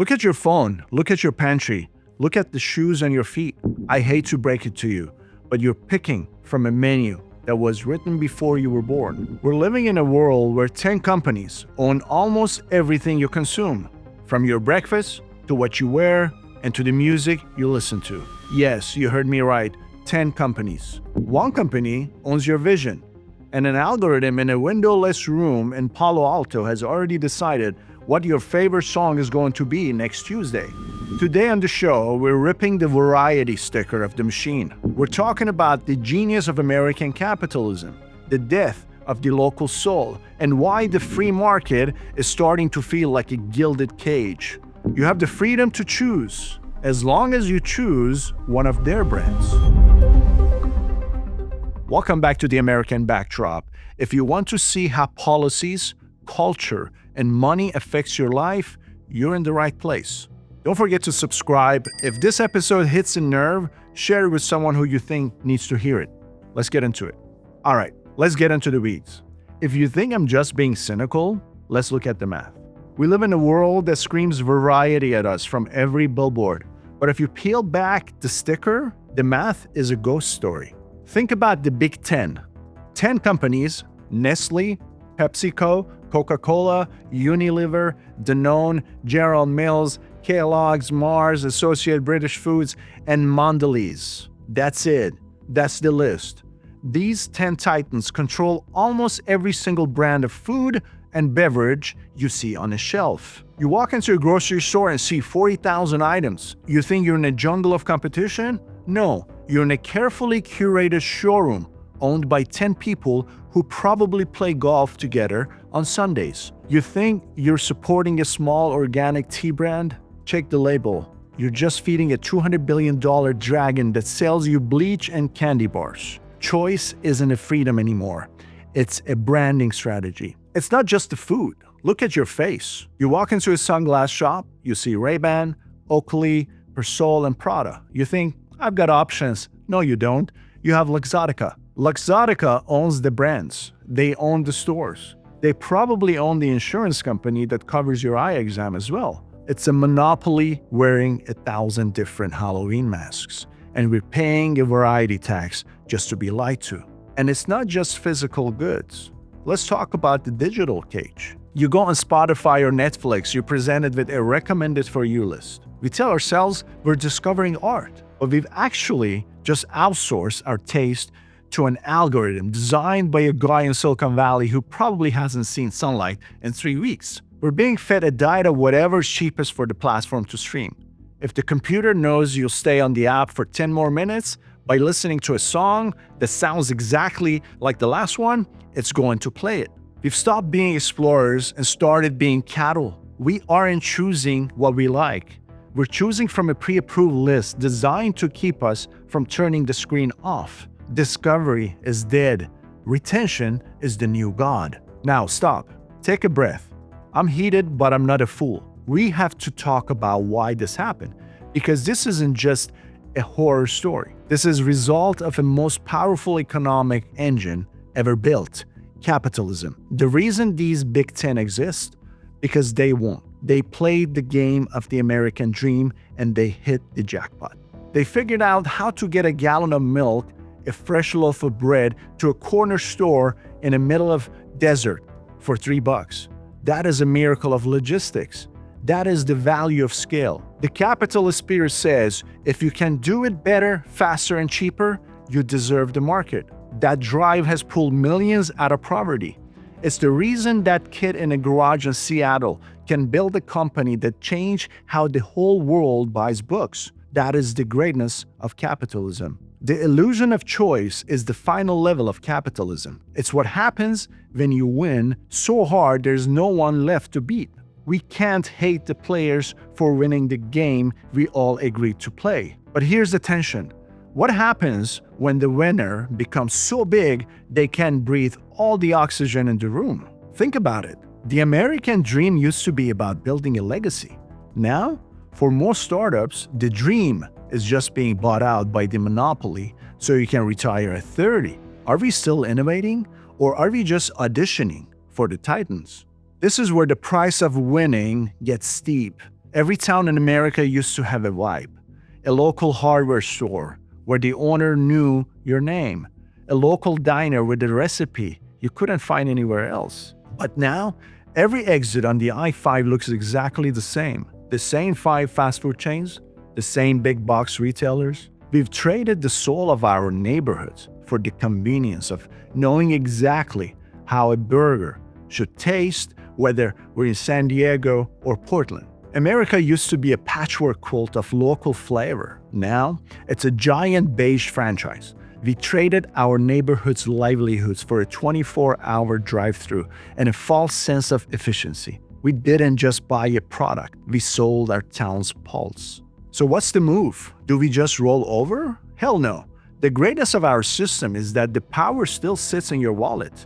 Look at your phone, look at your pantry, look at the shoes on your feet. I hate to break it to you, but you're picking from a menu that was written before you were born. We're living in a world where 10 companies own almost everything you consume, from your breakfast to what you wear and to the music you listen to. Yes, you heard me right, 10 companies. One company owns your vision, and an algorithm in a windowless room in Palo Alto has already decided what your favorite song is going to be next Tuesday. Today on the show, we're ripping the variety sticker of the machine. We're talking about the genius of American capitalism, the death of the local soul, and why the free market is starting to feel like a gilded cage. You have the freedom to choose, as long as you choose one of their brands. Welcome back to the American Backdrop. If you want to see how policies, culture, and money affects your life, you're in the right place. Don't forget to subscribe. If this episode hits a nerve, share it with someone who you think needs to hear it. Let's get into it. All right, let's get into the weeds. If you think I'm just being cynical, let's look at the math. We live in a world that screams variety at us from every billboard. But if you peel back the sticker, the math is a ghost story. Think about the Big 10. 10 companies, Nestle, PepsiCo, Coca-Cola, Unilever, Danone, General Mills, Kellogg's, Mars, Associated British Foods, and Mondelez. That's it. That's the list. These 10 titans control almost every single brand of food and beverage you see on a shelf. You walk into a grocery store and see 40,000 items. You think you're in a jungle of competition? No, you're in a carefully curated showroom owned by 10 people who probably play golf together on Sundays. You think you're supporting a small organic tea brand? Check the label. You're just feeding a $200 billion dragon that sells you bleach and candy bars. Choice isn't a freedom anymore. It's a branding strategy. It's not just the food. Look at your face. You walk into a sunglass shop, you see Ray-Ban, Oakley, Persol, and Prada. You think, I've got options. No, you don't. You have Luxottica. Luxottica owns the brands. They own the stores. They probably own the insurance company that covers your eye exam as well. It's a monopoly wearing 1,000 different Halloween masks. And we're paying a variety tax just to be lied to. And it's not just physical goods. Let's talk about the digital cage. You go on Spotify or Netflix, you're presented with a recommended for you list. We tell ourselves we're discovering art, but we've actually just outsourced our taste to an algorithm designed by a guy in Silicon Valley who probably hasn't seen sunlight in 3 weeks. We're being fed a diet of whatever's cheapest for the platform to stream. If the computer knows you'll stay on the app for 10 more minutes by listening to a song that sounds exactly like the last one, it's going to play it. We've stopped being explorers and started being cattle. We aren't choosing what we like. We're choosing from a pre-approved list designed to keep us from turning the screen off. Discovery is dead. Retention is the new god. Now stop. Take a breath. I'm heated, but I'm not a fool. We have to talk about why this happened, because this isn't just a horror story. This is a result of the most powerful economic engine ever built, capitalism. The reason these Big 10 exist, because they won. They played the game of the American dream and they hit the jackpot. They figured out how to get a gallon of milk, a fresh loaf of bread to a corner store in the middle of desert for $3. That is a miracle of logistics. That is the value of scale. The capitalist spirit says, if you can do it better, faster, and cheaper, you deserve the market. That drive has pulled millions out of poverty. It's the reason that kid in a garage in Seattle can build a company that changed how the whole world buys books. That is the greatness of capitalism. The illusion of choice is the final level of capitalism. It's what happens when you win so hard there's no one left to beat. We can't hate the players for winning the game we all agreed to play. But here's the tension. What happens when the winner becomes so big they can breathe all the oxygen in the room? Think about it. The American dream used to be about building a legacy. Now, for most startups, the dream is just being bought out by the monopoly so you can retire at 30. Are we still innovating, or are we just auditioning for the titans? This is where the price of winning gets steep. Every town in America used to have a vibe. A local hardware store where the owner knew your name. A local diner with a recipe you couldn't find anywhere else. But now, every exit on the I-5 looks exactly the same. The same 5 fast food chains, the same big box retailers. We've traded the soul of our neighborhoods for the convenience of knowing exactly how a burger should taste, whether we're in San Diego or Portland. America used to be a patchwork quilt of local flavor. Now, it's a giant beige franchise. We traded our neighborhood's livelihoods for a 24-hour drive-thru and a false sense of efficiency. We didn't just buy a product, we sold our town's pulse. So what's the move? Do we just roll over? Hell no. The greatness of our system is that the power still sits in your wallet.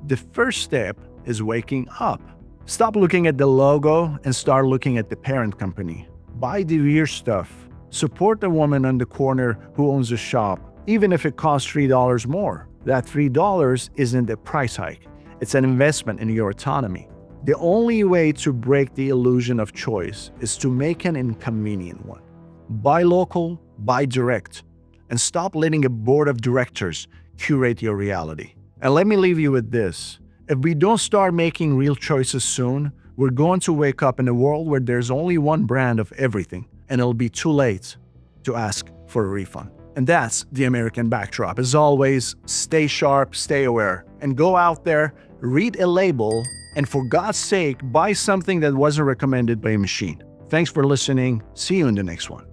The first step is waking up. Stop looking at the logo and start looking at the parent company. Buy the real stuff. Support the woman on the corner who owns a shop, even if it costs $3 more. That $3 isn't a price hike. It's an investment in your autonomy. The only way to break the illusion of choice is to make an inconvenient one. Buy local, buy direct, and stop letting a board of directors curate your reality. And let me leave you with this. If we don't start making real choices soon, we're going to wake up in a world where there's only one brand of everything, and it'll be too late to ask for a refund. And that's the American backdrop. As always, stay sharp, stay aware, and go out there, read a label, and for God's sake, buy something that wasn't recommended by a machine. Thanks for listening. See you in the next one.